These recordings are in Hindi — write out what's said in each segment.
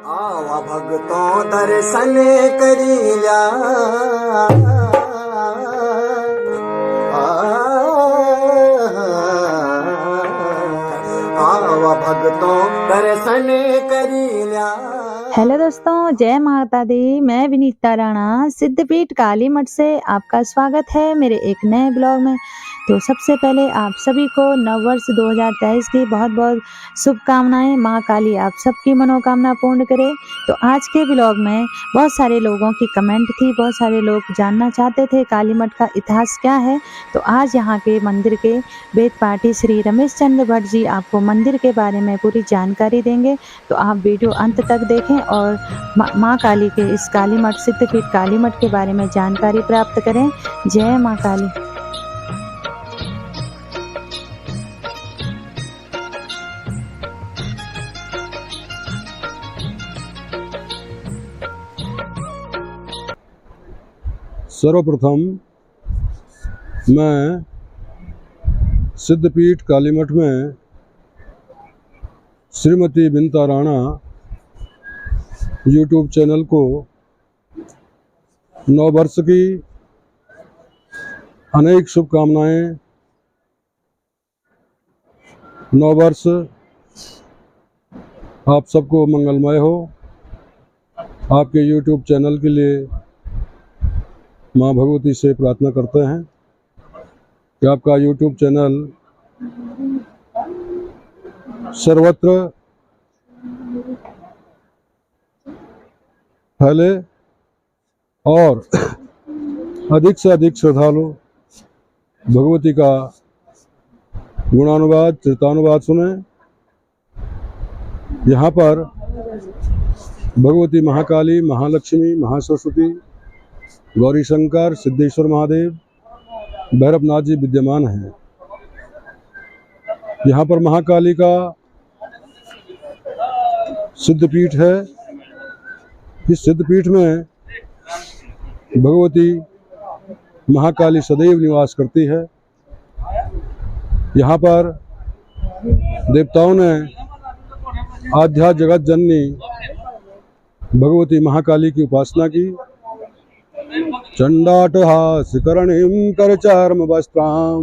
आवा भगतों दर्शन करिया आवा भगतों दर्शन करिया। हेलो दोस्तों, जय माता दी। मैं विनीता राणा सिद्धपीठ काली मठ से आपका स्वागत है मेरे एक नए ब्लॉग में। तो सबसे पहले आप सभी को नववर्ष 2023 की बहुत बहुत शुभकामनाएं। माँ काली आप सबकी मनोकामना पूर्ण करे। तो आज के ब्लॉग में बहुत सारे लोगों की कमेंट थी, बहुत सारे लोग जानना चाहते थे काली मठ का इतिहास क्या है। तो आज यहाँ के मंदिर के वेद पाठी श्री रमेश चंद्र भट्ट जी आपको मंदिर के बारे में पूरी जानकारी देंगे। तो आप वीडियो अंत तक देखें और माँ काली के इस काली मठ सिद्धपीठ काली मठ के बारे में जानकारी प्राप्त करें। जय माँ काली। सर्वप्रथम मैं सिद्धपीठ काली मठ में श्रीमती विनीता राणा यूट्यूब चैनल को नववर्ष की अनेक शुभकामनाएं। नववर्ष आप सबको मंगलमय हो। आपके यूट्यूब चैनल के लिए माँ भगवती से प्रार्थना करते हैं कि आपका यूट्यूब चैनल सर्वत्र फैले और अधिक से अधिक श्रद्धालु भगवती का गुणानुवाद चरितानुवाद सुने। यहाँ पर भगवती महाकाली, महालक्ष्मी, महासरस्वती, गौरी शंकर, सिद्धेश्वर महादेव, भैरवनाथ जी विद्यमान हैं। यहाँ पर महाकाली का सिद्धपीठ है। इस सिद्धपीठ में भगवती महाकाली सदैव निवास करती है। यहाँ पर देवताओं ने आध्या जगत जननी भगवती महाकाली की उपासना की। चंडाटहास करणीं करचार्म वस्त्रां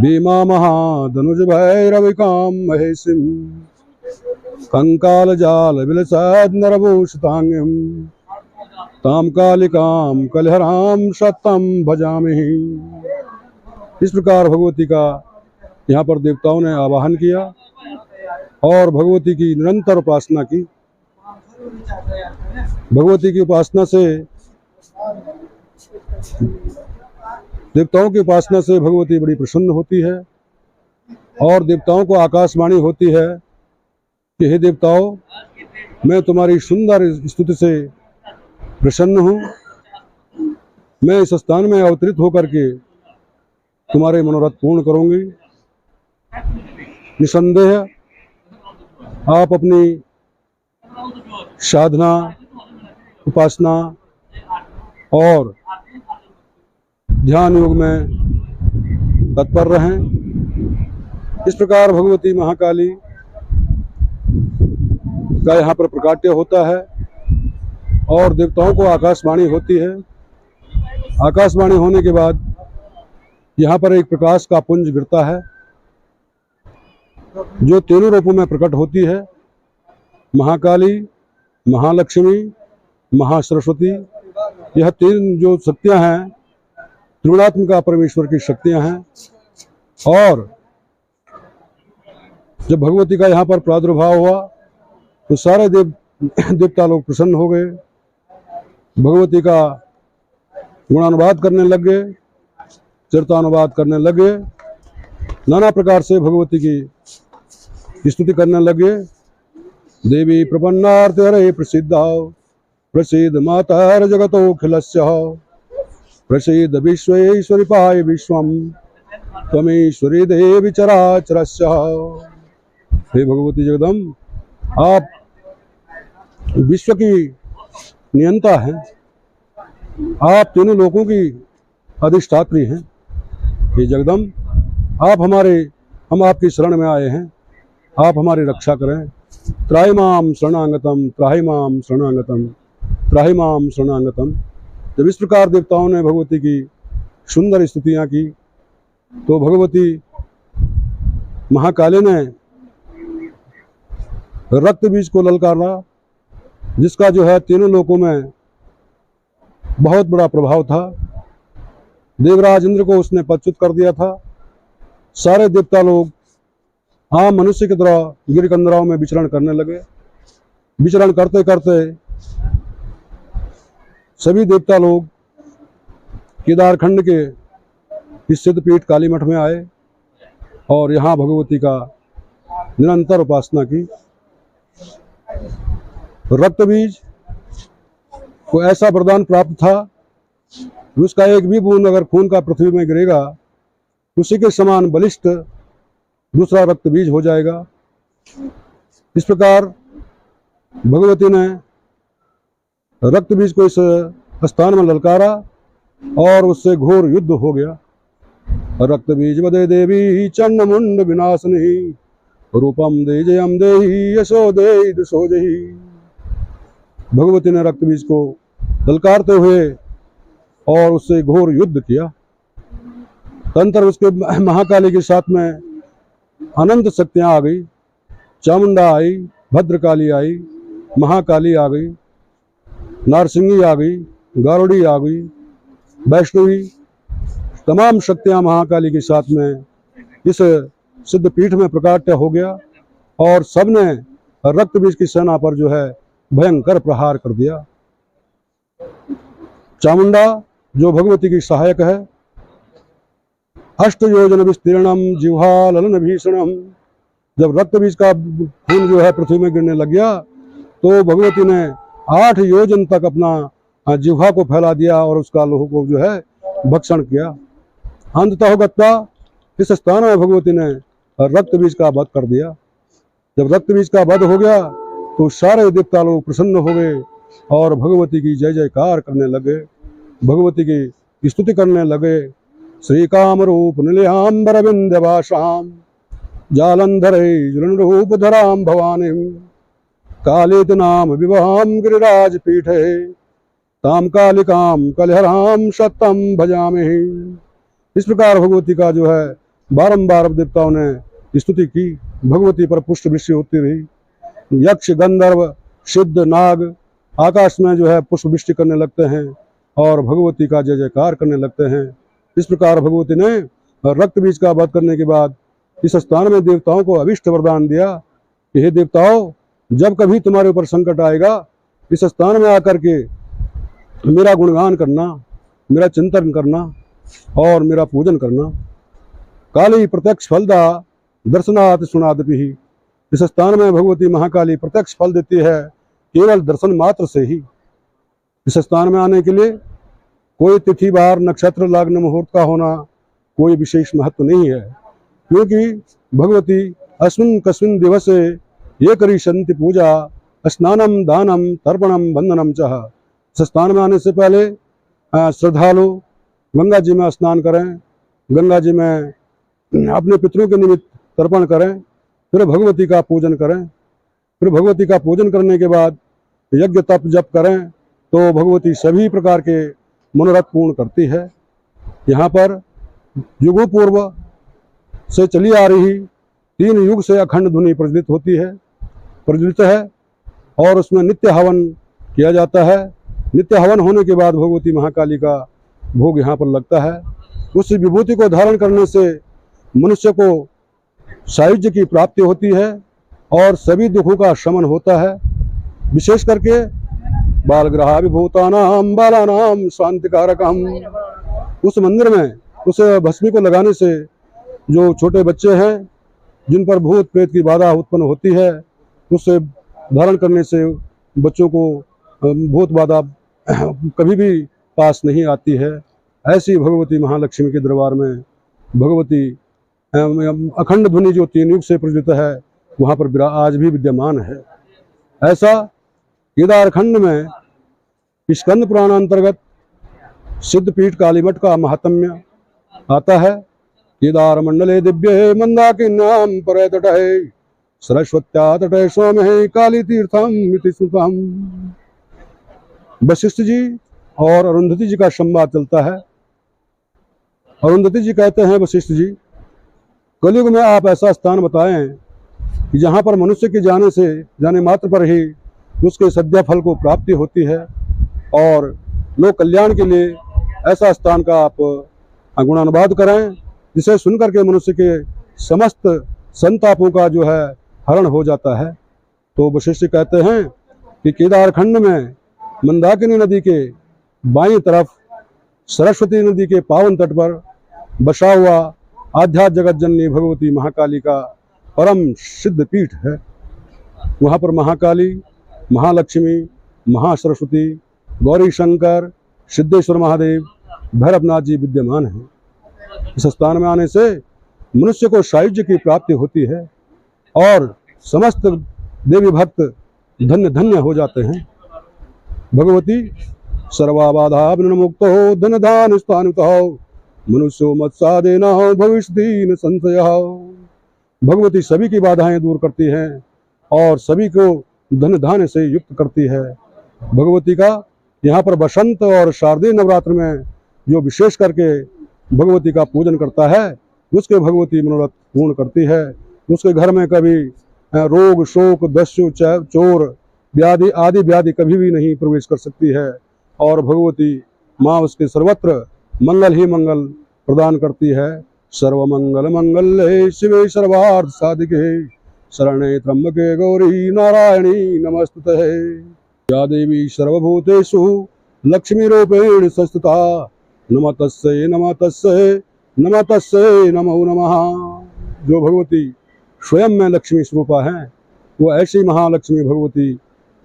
भीमा महाधनुज भैरविकां महेशिं कंकाल जाल विलसद नरभूषितांगीं तां कालिकां कलहरां सत्यं भजामि। इस प्रकार भगवती का यहाँ पर देवताओं ने आवाहन किया और भगवती की निरंतर उपासना की। भगवती की उपासना से, देवताओं की उपासना से भगवती बड़ी प्रसन्न होती है और देवताओं को आकाशवाणी होती है कि हे देवताओं, मैं तुम्हारी सुंदर स्तुति से प्रसन्न हूँ। मैं इस स्थान में अवतरित होकर के तुम्हारे मनोरथ पूर्ण करूँगी। निसंदेह आप अपनी साधना, उपासना और ध्यान योग में तत्पर रहें। इस प्रकार भगवती महाकाली का यहाँ पर प्रकाट्य होता है और देवताओं को आकाशवाणी होती है। आकाशवाणी होने के बाद यहाँ पर एक प्रकाश का पुंज गिरता है जो तीनों रूपों में प्रकट होती है। महाकाली, महालक्ष्मी, महासरस्वती, यह तीन जो शक्तियाँ हैं त्रिगुणात्मिका परमेश्वर की शक्तियाँ हैं। और जब भगवती का यहाँ पर प्रादुर्भाव हुआ तो सारे देवता लोग प्रसन्न हो गए, भगवती का गुणानुवाद करने लग गए, चरितानुवाद करने लगे, नाना प्रकार से भगवती की स्तुति करने लगे। देवी प्रपन्नार्थ हरे प्रसिद्धा प्रसिद्ध मातर जगतोऽखिलस्य प्रसिद्ध विश्वेश्वरी पाय विश्वम त्वमेश्वरी देवी चराचरस्य। हे भगवती जगदम्ब, आप विश्व की नियंता हैं, आप तीनों लोकों की अधिष्ठात्री हैं। हे जगदम्ब, हम आपकी शरण में आए हैं, आप हमारी रक्षा करें। त्राहिमाम शरणागतम त्राहिमाम शरणागतम त्राहिमाम शरणागतम। जब इस प्रकार देवताओं ने भगवती की सुंदर स्तुतियां की तो भगवती महाकाली ने रक्त बीज को ललकारा, जिसका जो है तीनों लोकों में बहुत बड़ा प्रभाव था। देवराज इंद्र को उसने पदच्युत कर दिया था। सारे देवता लोग आम मनुष्य की तरह गिरकंदराओं में विचरण करने लगे। विचरण करते करते सभी देवता लोग केदारखंड के इस सिद्धपीठ काली मठ में आए और यहाँ भगवती का निरंतर उपासना की। रक्त बीज को ऐसा वरदान प्राप्त था कि उसका एक भी बूंद अगर खून का पृथ्वी में गिरेगा उसी के समान बलिष्ठ दूसरा रक्त बीज हो जाएगा। इस प्रकार भगवती ने रक्त बीज को इस स्थान में ललकारा और उससे घोर युद्ध हो गया। रक्त बीज वदे देवी चंड मुंड विनाशनी रूपम दे जयम देही यशो दे दुसो जही। भगवती ने रक्त बीज को ललकारते हुए और उससे घोर युद्ध किया। तंत्र उसके महाकाली के साथ में अनंत शक्तियां आ गई। चामुंडा आई, भद्रकाली आई, महाकाली आ गई, नारसिंगी आ गई, गारुड़ी आ गई, वैष्णवी, तमाम शक्तियां महाकाली के साथ में इस सिद्धपीठ में प्रकाट्य हो गया और सबने रक्त बीज की सेना पर जो है भयंकर प्रहार कर दिया। चामुंडा जो भगवती की सहायक है, अष्ट योजन विस्तीर्णम जिह्वा ललन भीषणम। जब रक्त बीज का खून जो है पृथ्वी में गिरने लग गया तो भगवती ने 8 योजन तक अपना जिह्वा को फैला दिया और उसका लोह को जो है भक्षण किया। अंततः गत्वा इस स्थान में भगवती ने रक्त बीज का वध कर दिया। जब रक्त बीज का वध हो गया तो सारे देवता लोग प्रसन्न हो गए और भगवती की जय जयकार करने लगे, भगवती की स्तुति करने लगे। श्री काम रूप निलयांबर विंध्यवासाम जालंधरे जुलन रूप धराम भवानी कालेत नाम विवाहम गिरिराज पीठे ताम कालिकाम कलहराम सत्यम भजामि। इस प्रकार भगवती का जो है बारंबार देवताओं ने स्तुति की। भगवती पर पुष्प वृष्टि होती रही। यक्ष गंधर्व सिद्ध नाग आकाश में जो है पुष्प वृष्टि करने लगते हैं और भगवती का जय जयकार करने लगते हैं। इस प्रकार भगवती ने रक्त बीज का वध करने के बाद इस स्थान में देवताओं को अभिष्ट वरदान दिया कि हे देवताओं, जब कभी तुम्हारे ऊपर संकट आएगा इस स्थान में आकर के मेरा गुणगान करना, मेरा चिंतन करना और मेरा पूजन करना। काली प्रत्यक्ष फलदा दर्शनात् सुनादपि। इस स्थान में भगवती महाकाली प्रत्यक्ष फल देती है केवल दर्शन मात्र से ही। इस स्थान में आने के लिए कोई तिथि बार नक्षत्र लग्न मुहूर्त का होना कोई विशेष महत्व नहीं है, क्योंकि भगवती अस्मिन कस्मिन दिवसे ये करी संति पूजा स्नानम दानम तर्पणम बंधनम चाह। इस स्थान में आने से पहले श्रद्धालु गंगा जी में स्नान करें, गंगा जी में अपने पितरों के निमित्त तर्पण करें, फिर भगवती का पूजन करें। फिर भगवती का पूजन करने के बाद यज्ञ तप जप करें तो भगवती सभी प्रकार के मनोरथ पूर्ण करती है। यहाँ पर युगों पूर्व से चली आ रही 3 युग से अखंड धुनि प्रज्वलित है और उसमें नित्य हवन किया जाता है। नित्य हवन होने के बाद भगवती महाकाली का भोग यहाँ पर लगता है। उस विभूति को धारण करने से मनुष्य को सायुज्य की प्राप्ति होती है और सभी दुखों का शमन होता है। विशेष करके बालग्रहा विभूतानाम बालानाम शांतिकारकम। उस मंदिर में उस भस्मी को लगाने से जो छोटे बच्चे हैं जिन पर भूत प्रेत की बाधा उत्पन्न होती है, उससे धारण करने से बच्चों को भूत बाधा कभी भी पास नहीं आती है। ऐसी भगवती महालक्ष्मी के दरबार में भगवती अखंड ध्वनि जो 3 युग से प्रज्वलित है वहाँ पर आज भी विद्यमान है। ऐसा केदारखंड में स्कंद पुराण अंतर्गत सिद्धपीठ कालीमठ का महात्म्य आता है। केदार मंडले दिव्य मंदाकिन्याम परतटे सरस्वत्या तटे सोमहे काली तीर्थम इति श्रुतम। वशिष्ठ जी और अरुंधति जी का संवाद चलता है। अरुंधति जी कहते हैं वशिष्ठ जी, कलयुग में आप ऐसा स्थान बताएं कि जहाँ पर मनुष्य के जाने मात्र पर ही उसके सद्या फल को प्राप्ति होती है और लोक कल्याण के लिए ऐसा स्थान का आप गुणानुवाद करें जिसे सुनकर के मनुष्य के समस्त संतापों का जो है हरण हो जाता है। तो वशिष्ठ कहते हैं कि केदारखंड में मंदाकिनी नदी के बाईं तरफ सरस्वती नदी के पावन तट पर बसा हुआ आध्यात्म जगत जननी भगवती महाकाली का परम सिद्ध पीठ है। वहाँ पर महाकाली, महालक्ष्मी, महासरस्वती, गौरी शंकर, सिद्धेश्वर महादेव, भैरवनाथ जी विद्यमान हैं। इस स्थान में आने से मनुष्य को सायुज्य की प्राप्ति होती है और समस्त देवी भक्त धन्य धन्य हो जाते हैं। भगवती सर्वाबाधा विमुक्त हो धन धान स्थानुत हो मनुष्यो मत्सादेन हो भविष्यति न संशय हो। भगवती सभी की बाधाएं दूर करती हैं और सभी को धन धान्य से युक्त करती है। भगवती का यहाँ पर बसंत और शारदीय नवरात्र में जो विशेष करके भगवती का पूजन करता है उसके भगवती मनोरथ पूर्ण करती है। उसके घर में कभी रोग शोक दस्यु चोर व्याधि आदि व्याधि कभी भी नहीं प्रवेश कर सकती है और भगवती माँ उसके सर्वत्र मंगल ही मंगल प्रदान करती है। सर्वमंगल मंगल्ये शिवे सर्वार्थ साधिके शरणे त्र्यंबके गौरी नारायणी नमस्तुते। या देवी सर्वभूतेषु लक्ष्मी रूपेण संस्थिता नमस्तस्यै नमस्तस्यै नमस्तस्यै नमो नमः। जो भगवती स्वयं में लक्ष्मी स्वरूपा हैं वो ऐसी महालक्ष्मी भगवती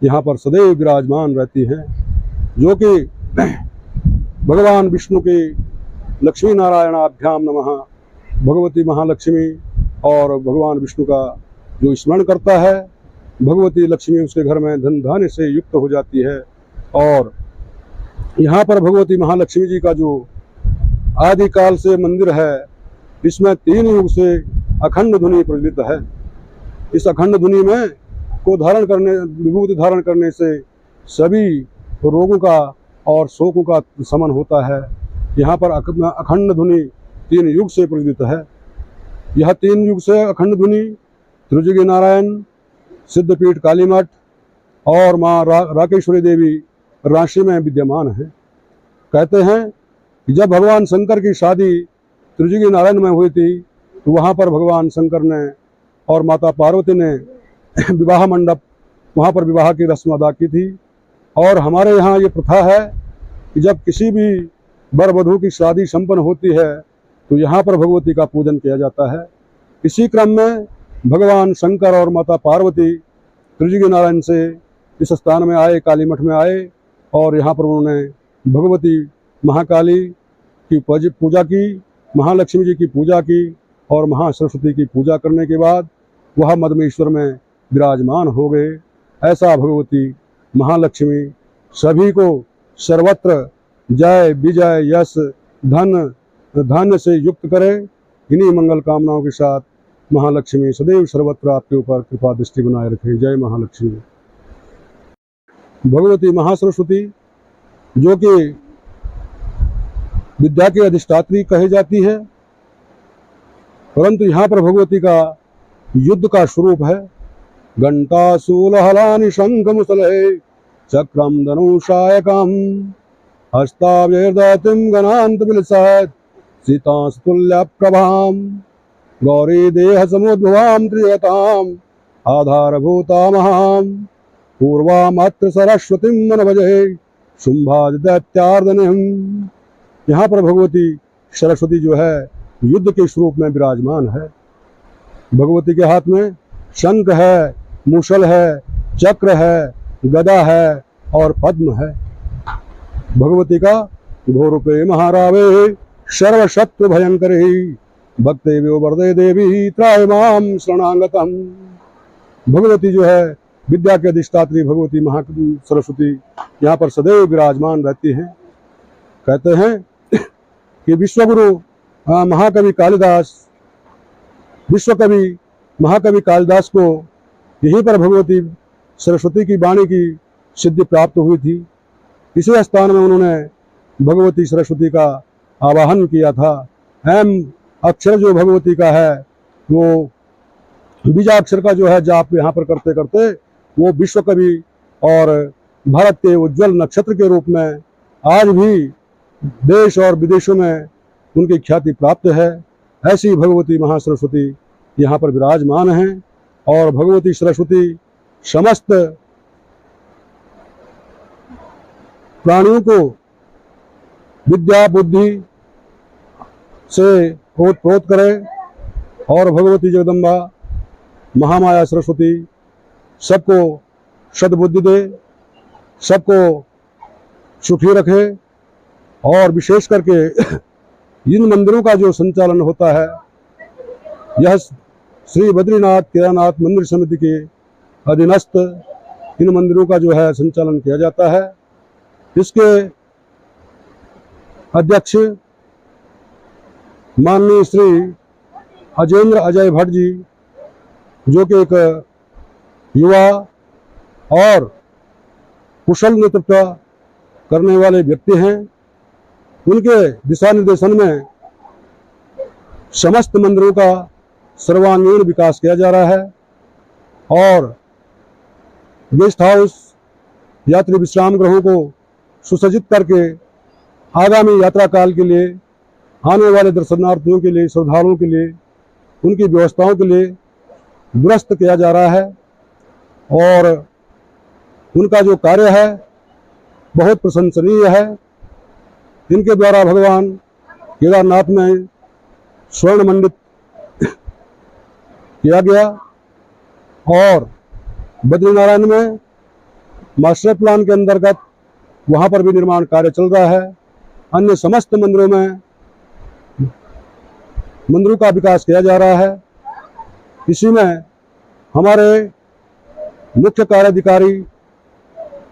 यहाँ पर सदैव विराजमान रहती हैं, जो कि भगवान विष्णु के लक्ष्मी नारायणाभ्याम नमः। भगवती महालक्ष्मी और भगवान विष्णु का जो स्मरण करता है भगवती लक्ष्मी उसके घर में धन धान्य से युक्त हो जाती है। और यहाँ पर भगवती महालक्ष्मी जी का जो आदिकाल से मंदिर है इसमें 3 युग से अखंड ध्वनि प्रज्वलित है। इस अखंड ध्वनि में को धारण करने विभूति धारण करने से सभी रोगों का और शोकों का शमन होता है। यहाँ पर अखंड ध्वनि 3 युग से प्रज्वलित है। यह 3 युग से अखंड ध्वनि त्रिजुगी नारायण, सिद्धपीठ काली मठ और माँ राकेश्वरी देवी राशि में विद्यमान है। कहते हैं कि जब भगवान शंकर की शादी त्रिजुगी नारायण में हुई थी तो वहाँ पर भगवान शंकर ने और माता पार्वती ने विवाह मंडप वहाँ पर विवाह की रस्म अदा की थी। और हमारे यहाँ ये प्रथा है कि जब किसी भी वर वधू की शादी संपन्न होती है तो यहाँ पर भगवती का पूजन किया जाता है। इसी क्रम में भगवान शंकर और माता पार्वती त्रिजुगी नारायण से इस स्थान में आए, काली मठ में आए और यहाँ पर उन्होंने भगवती महाकाली की पूजा की, महालक्ष्मी जी की पूजा की और महासरस्वती की पूजा करने के बाद वह मदमेश्वर में विराजमान हो गए। ऐसा भगवती महालक्ष्मी सभी को सर्वत्र जय विजय यश धन धान्य से युक्त करे। इन्हीं मंगल कामनाओं के साथ महालक्ष्मी सदैव सर्वत्र आपके ऊपर कृपा दृष्टि बनाए रखे। जय महालक्ष्मी। भगवती महासरस्वती जो कि विद्या की अधिष्ठात्री कही जाती है, परंतु यहाँ पर भगवती का युद्ध का स्वरूप है। घंटा शूल हलानि शंख मुसले चक्रम धनुषायकम हस्ताव्यर्दतिम गणांत विलसत् सीतास्तुल्य प्रभाम गौरी देह समुद्भवाम त्रिजगताम आधारभूता महाम पूर्वामत्र सरस्वतीम मन भजे शुंभाज दैत्यार्दनम। यहाँ पर भगवती सरस्वती जो है युद्ध के स्वरूप में विराजमान है। भगवती के हाथ में शंख है, मूसल है, चक्र है, गदा है और पद्म है। भगवती का घोरूपे महारावे सर्वशत्रु भयंकर ही भक्ते व्यो वरदे देवी त्राय माम शरणागतम। भगवती जो है विद्या के अधिष्ठात्री भगवती महा सरस्वती यहाँ पर सदैव विराजमान रहती हैं। कहते हैं कि विश्वगुरु महाकवि कालिदास विश्व कवि महाकवि कालिदास को यहीं पर भगवती सरस्वती की वाणी की सिद्धि प्राप्त हुई थी। इसी स्थान में उन्होंने भगवती सरस्वती का आवाहन किया था। एम अक्षर जो भगवती का है वो बीजाक्षर का जो है जाप यहाँ पर करते करते वो विश्व कवि और भारत के उज्जवल नक्षत्र के रूप में आज भी देश और विदेशों में उनकी ख्याति प्राप्त है। ऐसी भगवती महासरस्वती यहाँ पर विराजमान हैं और भगवती सरस्वती समस्त प्राणियों को विद्या बुद्धि से ओतप्रोत करे और भगवती जगदम्बा महामाया सरस्वती सबको सद्बुद्धि दे, सबको सुखी रखे। और विशेष करके इन मंदिरों का जो संचालन होता है यह श्री बद्रीनाथ केदारनाथ मंदिर समिति के अधीनस्थ इन मंदिरों का जो है संचालन किया जाता है। इसके अध्यक्ष माननीय श्री अजेंद्र अजय भट्ट जी जो कि एक युवा और कुशल नेतृत्व करने वाले व्यक्ति हैं, उनके दिशा निर्देशन में समस्त मंदिरों का सर्वांगीण विकास किया जा रहा है और गेस्ट हाउस यात्री विश्राम गृहों को सुसज्जित करके आगामी यात्रा काल के लिए आने वाले दर्शनार्थियों के लिए, श्रद्धालुओं के लिए, उनकी व्यवस्थाओं के लिए दुरुस्त किया जा रहा है और उनका जो कार्य है बहुत प्रशंसनीय है। इनके द्वारा भगवान केदारनाथ में स्वर्ण मंडित किया गया और बद्रीनारायण में मास्टर प्लान के अंतर्गत वहाँ पर भी निर्माण कार्य चल रहा है। अन्य समस्त मंदिरों में मंदिरों का विकास किया जा रहा है। इसी में हमारे मुख्य कार्याधिकारी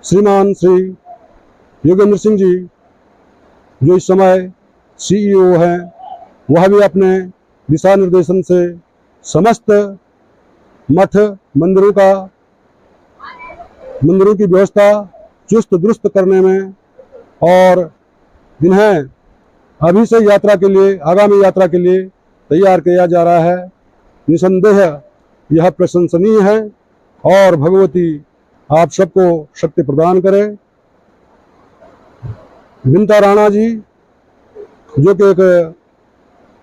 श्रीमान श्री योगेंद्र सिंह जी जो इस समय सीईओ हैं, वह भी अपने दिशा निर्देशन से समस्त मठ मंदिरों की व्यवस्था चुस्त दुरुस्त करने में और इन्हें अभी से यात्रा के लिए, आगामी यात्रा के लिए तैयार किया जा रहा है। निसंदेह यह प्रशंसनीय है और भगवती आप सबको शक्ति प्रदान करे। विनीता राणा जी जो कि एक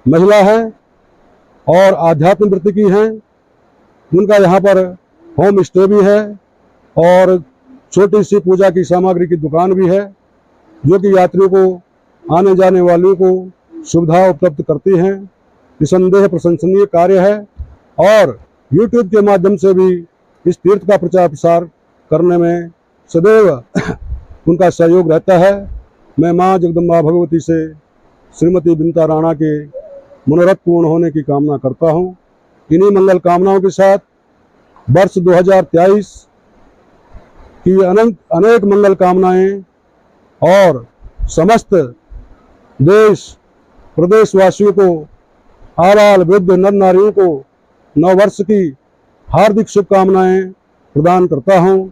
महिला है और आध्यात्म वृत्ति की हैं, उनका यहाँ पर होम स्टे भी है और छोटी सी पूजा की सामग्री की दुकान भी है जो कि यात्रियों को, आने जाने वालों को सुविधा उपलब्ध करती हैं। निसंदेह प्रशंसनीय कार्य है और YouTube के माध्यम से भी इस तीर्थ का प्रचार प्रसार करने में सदैव उनका सहयोग रहता है। मैं माँ जगदम्बा भगवती से श्रीमती विनीता राणा के मनोरथ पूर्ण होने की कामना करता हूँ। इन्हीं मंगल कामनाओं के साथ वर्ष 2023 की अनेक मंगल कामनाएं और समस्त देश प्रदेश वासियों को, आबाल वृद्ध नर नारियों को नववर्ष की हार्दिक शुभकामनाएं प्रदान करता हूँ।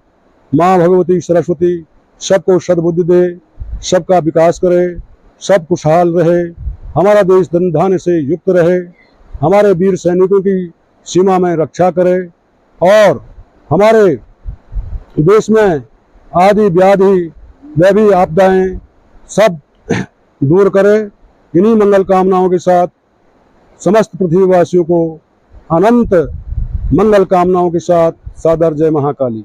माँ भगवती सरस्वती सबको सद्बुद्धि दे, सबका विकास करे, सब खुशहाल रहे, हमारा देश धन धान्य से युक्त रहे, हमारे वीर सैनिकों की सीमा में रक्षा करे और हमारे देश में आदि व्याधि दैवी आपदाएं सब दूर करे। इन्हीं मंगल कामनाओं के साथ समस्त पृथ्वीवासियों को अनंत मंगल कामनाओं के साथ सादर जय महाकाली।